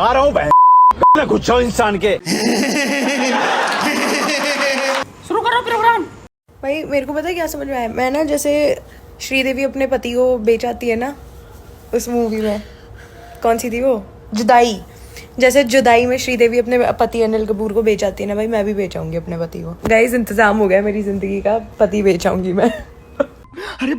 बता रहा हूँ घुस जाओ इंसान के। शुरू करो प्रोग्राम। भाई मेरे को पता है क्या समझ में आया, मैं ना जैसे श्रीदेवी अपने पति को बेच आती है ना उस मूवी में, कौन सी थी वो, जुदाई। जैसे जुदाई में श्रीदेवी अपने पति अनिल कपूर को बेच आती है ना, भाई मैं भी बेचाऊंगी अपने पति को। गाइस इंतजाम हो गया मेरी जिंदगी का, पति बेचाऊंगी मैं। अरे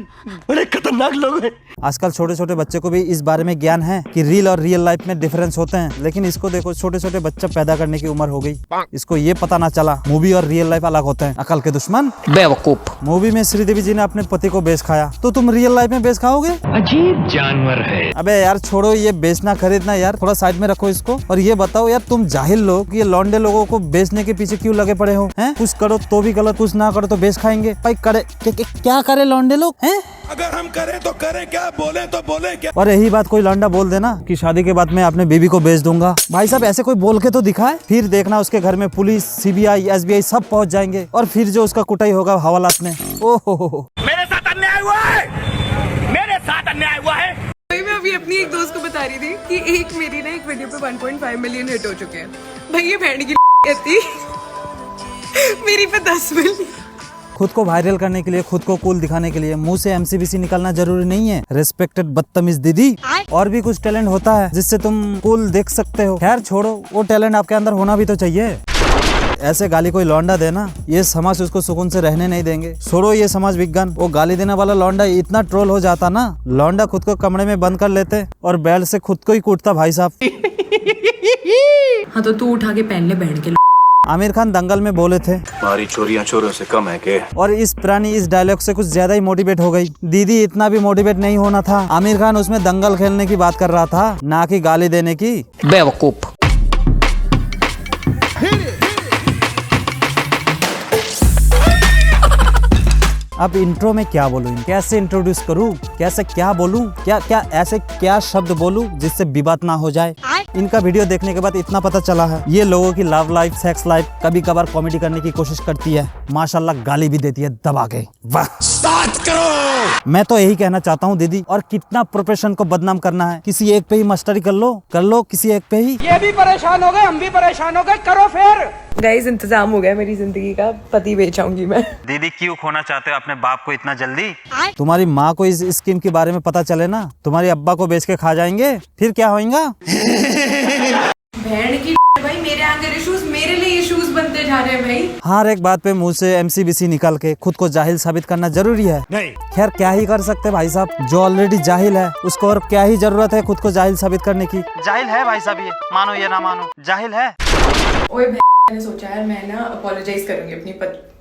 बड़े खतरनाक लोग हैं। आजकल छोटे छोटे बच्चे को भी इस बारे में ज्ञान है कि रील और रियल लाइफ में डिफरेंस होते हैं, लेकिन इसको देखो छोटे छोटे बच्चा पैदा करने की उम्र हो गई, इसको ये पता ना चला मूवी और रियल लाइफ अलग होते हैं। अकल के दुश्मन बेवकूफ। मूवी में श्रीदेवी जी ने अपने पति को बेच खाया, तो तुम रियल लाइफ में बेच खाओगे? अजीब जानवर है। अबे यार छोड़ो ये बेचना खरीदना यार, थोड़ा साइड में रखो इसको और ये बताओ यार तुम जाहिल लोग ये लौंडे लोगों को बेचने के पीछे क्यों लगे पड़े हो? हैं कुछ करो तो भी गलत, कुछ ना करो तो बेच खाएंगे। भाई करे क्या करे लौंडे लोग हैं? अगर हम करें तो करें क्या, बोले तो बोले क्या। और यही बात कोई लौंडा बोल देना कि शादी के बाद मैं अपने बेबी को बेच दूंगा, भाई साहब ऐसे कोई बोल के तो दिखाए, फिर देखना उसके घर में पुलिस, सीबीआई, एसबीआई सब पहुंच जाएंगे और फिर जो उसका कुटाई होगा हवालात में। ओहो मेरे साथ अन्याय हुआ है, मेरे साथ अन्याय हुआ है। भाई मैं अभी अपनी एक दोस्त को बता रही थी कि एक मेरी ना एक वीडियो पे 1.5 मिलियन हिट हो चुके हैं। भाई ये बैंड की कहती मेरी पे 10 मिलियन। खुद को वायरल करने के लिए, खुद को कूल दिखाने के लिए मुंह से एमसीबीसी निकलना जरूरी नहीं है। रिस्पेक्टेड बदतमीज दीदी, और भी कुछ टैलेंट होता है जिससे तुम कूल देख सकते हो। खैर छोड़ो, वो टैलेंट आपके अंदर होना भी तो चाहिए। ऐसे गाली कोई लौंडा देना, ये समाज उसको सुकून से रहने नहीं देंगे। छोड़ो ये समाज विज्ञान, वो गाली देने वाला लौंडा इतना ट्रोल हो जाता ना, लौंडा खुद को कमरे में बंद कर लेते और बैल से खुद को ही कूटता भाई साहब। हाँ तो तू उठा के पहन ले बैंड के। आमिर खान दंगल में बोले थे हमारी चोरियां चोरों से कम है के। और इस प्राणी इस डायलॉग से कुछ ज्यादा ही मोटिवेट हो गई। दीदी इतना भी मोटिवेट नहीं होना था, आमिर खान उसमें दंगल खेलने की बात कर रहा था, ना कि गाली देने की। बेवकूफ। अब इंट्रो में क्या बोलूं, कैसे इंट्रोड्यूस करूं, कैसे क्या बोलूं, क्या ऐसे क्या शब्द बोलूं जिससे विवाद ना हो जाए। इनका वीडियो देखने के बाद इतना पता चला है ये लोगों की लव लाइफ, सेक्स लाइफ, कभी कभार कॉमेडी करने की कोशिश करती है, माशाल्लाह गाली भी देती है दबा के। वाह स्टार्ट करो। मैं तो यही कहना चाहता हूँ दीदी, और कितना प्रोफेशन को बदनाम करना है, किसी एक पे ही मस्टरी कर लो किसी एक पे ही। ये भी परेशान हो गए, हम भी परेशान हो गए, करो फिर। गाइस इंतजाम हो गया मेरी जिंदगी का, पति बेचाऊंगी मैं। दीदी क्यों खोना चाहते हो अपने बाप को इतना जल्दी? तुम्हारी माँ को इस स्कीम के बारे में पता चले ना, तुम्हारी अब्बा को बेच के खा जाएंगे, फिर क्या होगा? बैंड की भाई मेरे आगे इश्यूज, मेरे लिए इश्यूज बनते जा रहे हैं भाई। हर एक बात पे मुंह से एमसीबीसी निकाल के खुद को जाहिल साबित करना जरूरी है? नहीं। खैर क्या ही कर सकते भाई साहब, जो ऑलरेडी जाहिल है उसको और क्या ही जरूरत है खुद को जाहिल साबित करने की। जाहिल है भाई साहब, ये मानो या ना मानो जाहिल है। ओए मैंने सोचा है मैं ना अपोलोजाइज करूंगी अपनी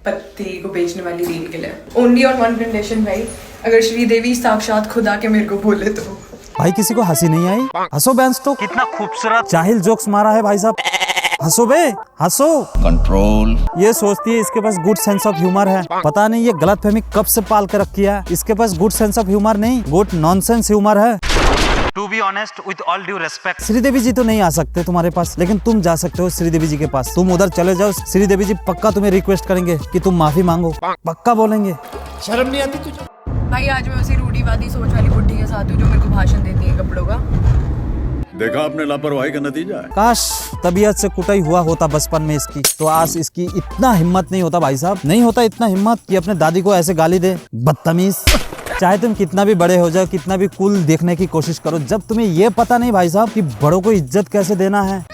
पति को बेचने वाली रील के लिए, ओनली ऑन वन कंडीशन भाई, अगर श्रीदेवी साक्षात खुद आके मेरे को बोले तो। भाई किसी को हंसी नहीं आई? हंसो बैंस तो, कितना खूबसूरत जाहिल जोक्स मारा है भाई साहब। हंसो बे हंसो। कंट्रोल। ये सोचती है इसके पास गुड सेंस ऑफ ह्यूमर है, पता नहीं ये गलतफहमी कब से पाल के रखी है। इसके पास गुड सेंस ऑफ ह्यूमर नहीं, गुड नॉनसेंस ह्यूमर है। To be honest with all due respect, Sridevi ji तो नहीं आ सकते तुम्हारे पास, लेकिन तुम जा सकते हो श्रीदेवी जी के पास। तुम उधर चले जाओ, श्रीदेवी जी पक्का तुम्हें रिक्वेस्ट करेंगे कि तुम माफी मांगो, पक्का बोलेंगे। शर्म नहीं आती तुझे? भाई आज मैं उसी रूढ़िवादी सोच वाली बुढ़ी के साथ हूँ जो मेरे को भाषण देती है कपड़ों का। देखा आपने लापरवाही का नतीजा है। काश तबीयत से कुटाई हुआ होता बचपन में इसकी, तो आज इसकी इतना हिम्मत नहीं होता भाई साहब, नहीं होता इतना हिम्मत कि अपने दादी को ऐसे गाली दे। बदतमीज। चाहे तुम कितना भी बड़े हो जाओ, कितना भी कूल देखने की कोशिश करो, जब तुम्हें ये पता नहीं भाई साहब कि बड़ों को इज्जत कैसे देना है,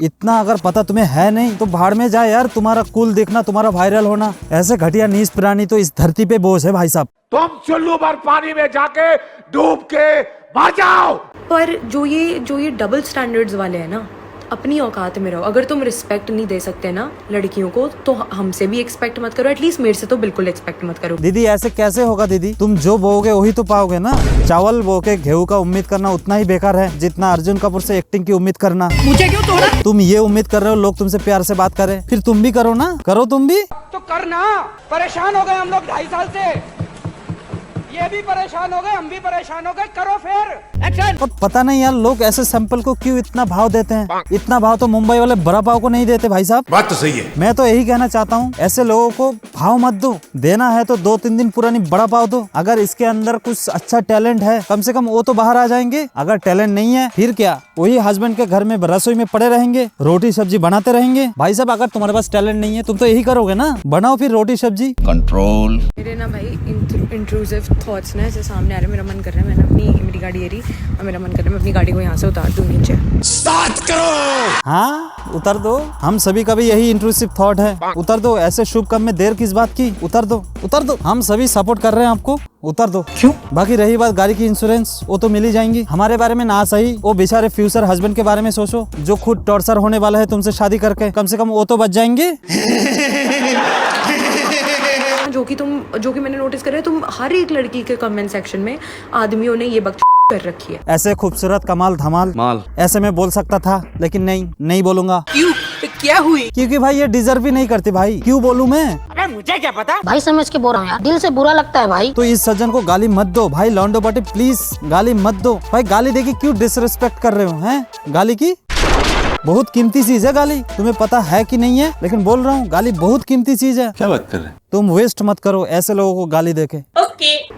इतना अगर पता तुम्हें है नहीं तो भाड़ में जाए यार तुम्हारा कूल देखना, तुम्हारा वायरल होना। ऐसे घटिया नीच प्राणी तो इस धरती पे बोझ है भाई साहब। तुम चुल्लू भर पानी में जाके डूब के मर जाओ। पर जो ये डबल स्टैंडर्ड्स वाले हैं ना, अपनी औकात में रहो। अगर तुम रिस्पेक्ट नहीं दे सकते ना लड़कियों को, तो हमसे भी एक्सपेक्ट मत करो, एटलीस्ट मेरे से तो बिल्कुल एक्सपेक्ट मत करो। दीदी ऐसे कैसे होगा दीदी, तुम जो बोओगे वही तो पाओगे ना। चावल बो के गेहूं का उम्मीद करना उतना ही बेकार है जितना अर्जुन कपूर से एक्टिंग की उम्मीद करना। मुझे क्यों तोड़ा? तुम ये उम्मीद कर रहे हो लोग तुमसे प्यार से बात करें, फिर तुम भी करो ना, करो तुम भी। तो करना। परेशान हो गए हम लोग 2.5 साल से, ये भी परेशान हो गए, हम भी परेशान हो गए, करो फिर एक्शन। और पता नहीं यार लोग ऐसे सैंपल को क्यों इतना भाव देते हैं। इतना भाव तो मुंबई वाले बड़ा पाव को नहीं देते भाई साहब। बात तो सही है। मैं तो यही कहना चाहता हूँ ऐसे लोगों को भाव मत दो, देना है तो 2-3 दिन पुरानी बड़ा पाव दो। अगर इसके अंदर कुछ अच्छा टैलेंट है कम से कम वो तो बाहर आ जाएंगे। अगर टैलेंट नहीं है फिर क्या, वही हस्बैंड के घर में रसोई में पड़े रहेंगे, रोटी सब्जी बनाते रहेंगे। भाई साहब अगर तुम्हारे पास टैलेंट नहीं है तुम तो यही करोगे ना, बनाओ फिर रोटी सब्जी। कंट्रोल। मेरे ना भाई इंट्रूसिव थॉट्स ना ऐसे सामने आ रहे, मेरा मन कर रहा है मैंने मेरी गाड़ी ये रही और मेरा मन कर रहा है मैं अपनी गाड़ी को यहाँ से उतार दूँ नीचे। स्टार्ट करो। हाँ उतर दो, हम सभी का भी यही इंट्रूसिव थॉट है, उतर दो। ऐसे शुभ काम में देर किस बात की, उतर दो उतर दो। हम सभी सपोर्ट कर रहे हैं आपको, उतर दो। क्यों? बाकी रही बात गाड़ी की इंश्योरेंस, वो तो मिल ही जाएंगी। हमारे बारे में ना सही वो बेचारे फ्यूचर हस्बैंड के बारे में सोचो जो खुद टॉर्चर होने वाला है तुमसे शादी करके, कम से कम वो तो बच जाएंगे। जो कि मैंने नोटिस करा है, तुम हर एक लड़की के कमेंट सेक्शन में आदमियों ने ये बक कर रखी है। ऐसे खूबसूरत कमाल धमाल माल ऐसे मैं बोल सकता था लेकिन नहीं बोलूंगा। क्यों? क्या हुई? क्योंकि भाई ये डिजर्व ही नहीं करती भाई, क्यों बोलूं मैं। अरे मुझे क्या पता। भाई समझ के बोल रहा हूँ यार, दिल से बुरा लगता है भाई। तो इस सज्जन को गाली मत दो भाई, लौंडो बाटे प्लीज गाली मत दो भाई। गाली देके क्यों डिसरिस्पेक्ट कर रहे हो हैं? गाली की बहुत कीमती चीज है गाली, तुम्हें पता है कि नहीं है, लेकिन बोल रहा हूँ गाली बहुत कीमती चीज है। क्या बात कर रहे हैं? तुम वेस्ट मत करो ऐसे लोगों को गाली देके।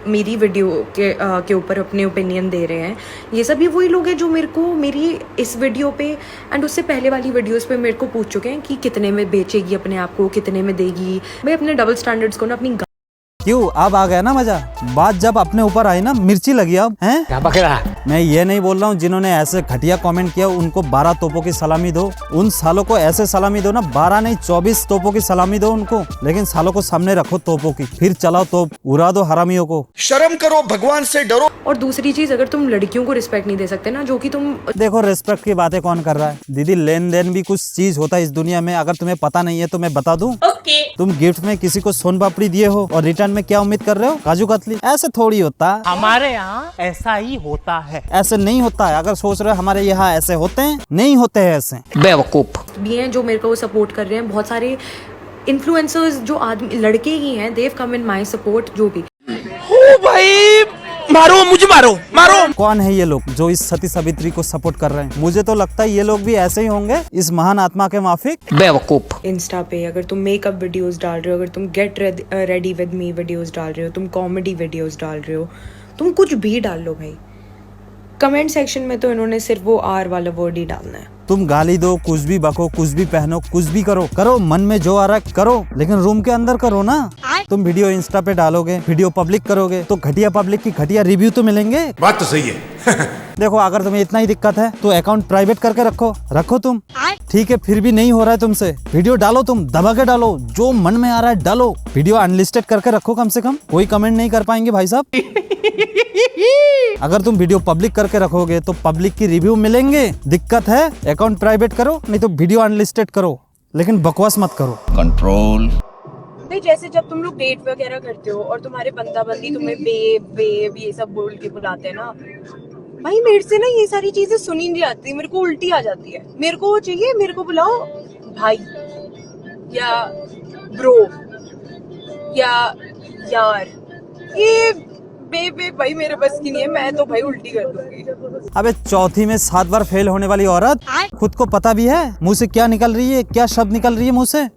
मेरी वीडियो के ऊपर अपने ओपिनियन दे रहे हैं ये सब, ये वही लोग हैं जो मेरे को मेरी इस वीडियो पे एंड उससे पहले वाली वीडियोस पे मेरे को पूछ चुके हैं कि कितने में बेचेगी अपने आप को, कितने में देगी। भाई अपने डबल स्टैंडर्ड्स को ना अपनी क्यों अब आ गया ना मजा, बात जब अपने ऊपर आई ना मिर्ची लगी अब हैं। क्या पक रहा है? मैं ये नहीं बोल रहा हूँ जिन्होंने ऐसे घटिया कमेंट किया उनको 12 तोपों की सलामी दो, उन सालों को ऐसे सलामी दो ना, 12 नहीं 24 तोपों की सलामी दो उनको, लेकिन सालों को सामने रखो तोपों की, फिर चलाओ तोप, उड़ा दो हरामियों को। शर्म करो, भगवान से डरो। और दूसरी चीज, अगर तुम लड़कियों को रिस्पेक्ट नहीं दे सकते ना, जो कि तुम देखो रिस्पेक्ट की बातें कौन कर रहा है दीदी, लेन देन भी कुछ चीज होता है इस दुनिया में। अगर तुम्हें पता नहीं है तो मैं बता दूं। तुम गिफ्ट में किसी को सोन पापड़ी दिए हो और रिटर्न में क्या उम्मीद कर रहे हो, काजू कतली? ऐसे थोड़ी होता। हमारे यहाँ ऐसा ही होता है। ऐसे नहीं होता है। अगर सोच रहे हो हमारे यहाँ ऐसे होते हैं, नहीं होते हैं ऐसे। बेवकूफ भी हैं जो मेरे को सपोर्ट कर रहे हैं। बहुत सारे इन्फ्लुएंसर्स जो आदमी लड़के ही हैं, देव कम इन माई सपोर्ट। जो भी ओ भाई मारो, मुझे मारो मारो। कौन है ये लोग जो इस सती सावित्री को सपोर्ट कर रहे हैं? मुझे तो लगता है ये लोग भी ऐसे ही होंगे, इस महान आत्मा के माफिक। बेवकूफ। इंस्टा पे अगर तुम मेकअप वीडियोस डाल रहे हो, अगर तुम get ready with me videos डाल रहे हो, तुम कॉमेडी वीडियोस डाल रहे हो, तुम कुछ भी डाल लो भाई, कमेंट सेक्शन में तो इन्होंने सिर्फ वो आर वाला वर्ड ही डालना है। तुम गाली दो, कुछ भी बको, कुछ भी पहनो, कुछ भी करो मन में जो आ रहा है करो, लेकिन रूम के अंदर करो ना। तुम वीडियो इंस्टा पे डालोगे, वीडियो पब्लिक करोगे तो घटिया पब्लिक की घटिया रिव्यू तो मिलेंगे। बात तो सही है। देखो अगर तुम्हें इतना ही दिक्कत है तो अकाउंट प्राइवेट करके रखो तुम, ठीक है। फिर भी नहीं हो रहा है तुमसे, वीडियो डालो, तुम दबा के डालो, जो मन में आ रहा है डालो। वीडियो अनलिस्टेड करके रखो, कम से कम कोई कमेंट नहीं कर पाएंगे भाई साहब। अगर तुम वीडियो पब्लिक करके रखोगे तो पब्लिक की रिव्यू मिलेंगे। दिक्कत है, अकाउंट प्राइवेट करो, नहीं तो वीडियो अनलिस्टेड करो, लेकिन बकवास मत करो। कंट्रोल। भाई जैसे जब तुम लोग डेट वगैरह करते हो और तुम्हारे बंदा बंदी तुम्हें बेब ये सब बोल के बुलाते हैं ना, भाई मेरे से ना ये सारी चीजें सुनी नहीं जाती, मेरे को उल्टी आ जाती है। मेरे को वो चाहिए, मेरे को बुलाओ भाई या ब्रो या यार। ये बेब भाई मेरे बस की नहीं है, मैं तो भाई उल्टी कर दूंगी। अबे चौथी में 7 बार फेल होने वाली औरत, खुद को पता भी है मुंह से क्या निकल रही है, क्या शब्द निकल रही है मुंह से।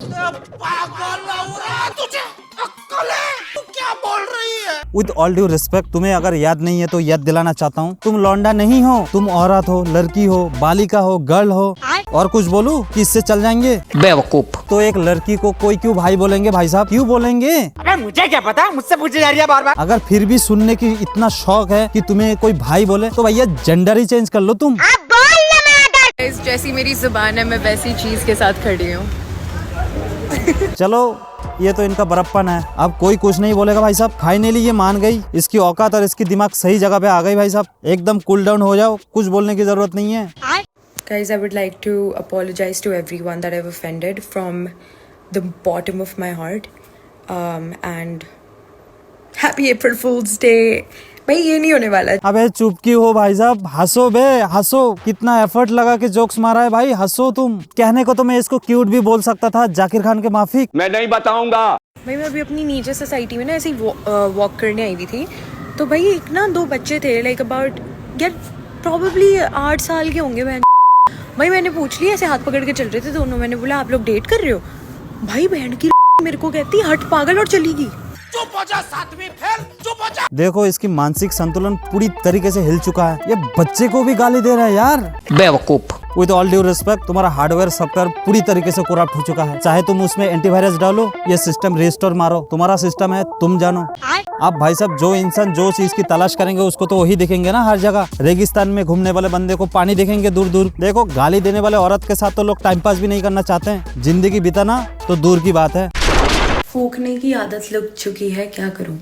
विद ऑल ड्यू रिस्पेक्ट, तुम्हें अगर याद नहीं है तो याद दिलाना चाहता हूँ, तुम लौंडा नहीं हो, तुम औरत हो, लड़की हो, बालिका हो, गर्ल हो। और कुछ बोलूं कि इससे चल जाएंगे? बेवकूफ। तो एक लड़की को कोई क्यों भाई बोलेंगे भाई साहब, क्यों बोलेंगे? अरे मुझे क्या पता, मुझसे पूछी जा रही है बार बार। अगर फिर भी सुनने की इतना शौक है कि तुम्हें कोई भाई बोले तो भैया जेंडर ही चेंज कर लो तुम। जैसी मेरी जुबान है मैं वैसी चीज के साथ खड़ी हूँ। चलो ये तो इनका बड़प्पन है, अब कोई कुछ नहीं बोलेगा भाई साहब। फाइनली ये मान गई, इसकी औकात और इसकी दिमाग सही जगह पे आ गई भाई साहब। एकदम कूल डाउन हो जाओ, कुछ बोलने की जरूरत नहीं है। Guys, I would like to apologize to everyone that I've offended from the bottom of my heart. And happy April Fool's Day. भाई ये नहीं होने वाला। अबे चुप की हो भाई साहब, हंसो बे हंसो, कितना एफर्ट लगा के जोक्स मारा है भाई, हंसो तुम। कहने को तो मैं इसको क्यूट भी बोल सकता था, जाकिर खान के माफिक। मैं नहीं बताऊंगा। भाई मैं अभी अपनी नीचे सोसाइटी में ना ऐसे ही वॉक करने आई हुई थी, तो भाई एक ना 2 बच्चे थे लाइक अबाउट यार प्रॉबेबली 8 साल के होंगे बहन। भाई मैंने पूछ लिया, ऐसे हाथ पकड़ के चल रहे थे दोनों। मैंने बोला आप लोग डेट कर रहे हो? भाई बहन की मेरे को कहती हट पागल, और चली गई। चुप हो जा सातवीं फेल, चुप हो जा। देखो इसकी मानसिक संतुलन पूरी तरीके से हिल चुका है। ये बच्चे को भी गाली दे रहा है यार। बेवकूफ। विद ऑल ड्यू रिस्पेक्ट, तुम्हारा हार्डवेयर सॉफ्टवेयर पूरी तरीके से करप्ट हो चुका है। चाहे तुम उसमें एंटीवायरस डालो या सिस्टम रिस्टोर मारो, तुम्हारा सिस्टम है, तुम जानो। अब भाई साहब जो इंसान जो चीज की तलाश करेंगे उसको तो वही दिखेंगे ना हर जगह। रेगिस्तान में घूमने वाले बंदे को पानी दिखेंगे दूर दूर। देखो गाली देने वाले औरत के साथ तो लोग टाइम पास भी नहीं करना चाहते हैं, जिंदगी बिताना तो दूर की बात है। फूकने की आदत लग चुकी है, क्या करूं?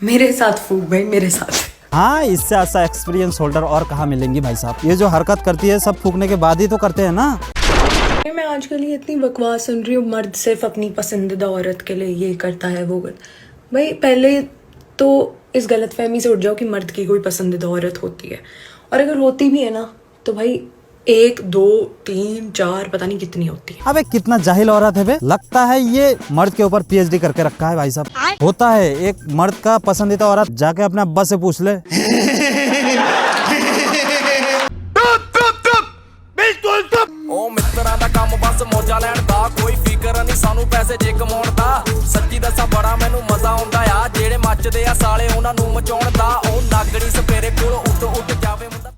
मेरे साथ फूक भाई, मेरे साथ। हाँ, इससे अच्छा एक्सपीरियंस होल्डर और कहाँ मिलेंगी भाई साहब। ये जो हरकत करती है सब फूकने के बाद ही तो करते हैं ना। मैं आजकल ये इतनी बकवास सुन रही हूँ, मर्द सिर्फ अपनी पसंदीदा औरत के लिए ये करता है वो करता। भाई पहले तो इस गलतफहमी से उठ जाओ कि मर्द की कोई पसंदीदा औरत होती है, और अगर होती भी है ना तो भाई 1 2 3 4 पता नहीं कितनी होती है। अबे कितना जाहिल औरत है बे। लगता है ये मर्द के ऊपर PhD करके रखा है भाई साहब। होता है एक मर्द का पसंदीदा औरत, जाके अपने अब्बा से पूछ ले। ओ मित्रा दा काम बस मौजा लैण दा, कोई फिकर नहीं सानू पैसे जे कमाउण दा। सच्ची दसा बड़ा मैनू मजा आउंदा आ, जेड़े मचदे आ साले उन्हां नू मचाउण दा। ओ नागड़ी सपेरे कोल उठ उठ जावे।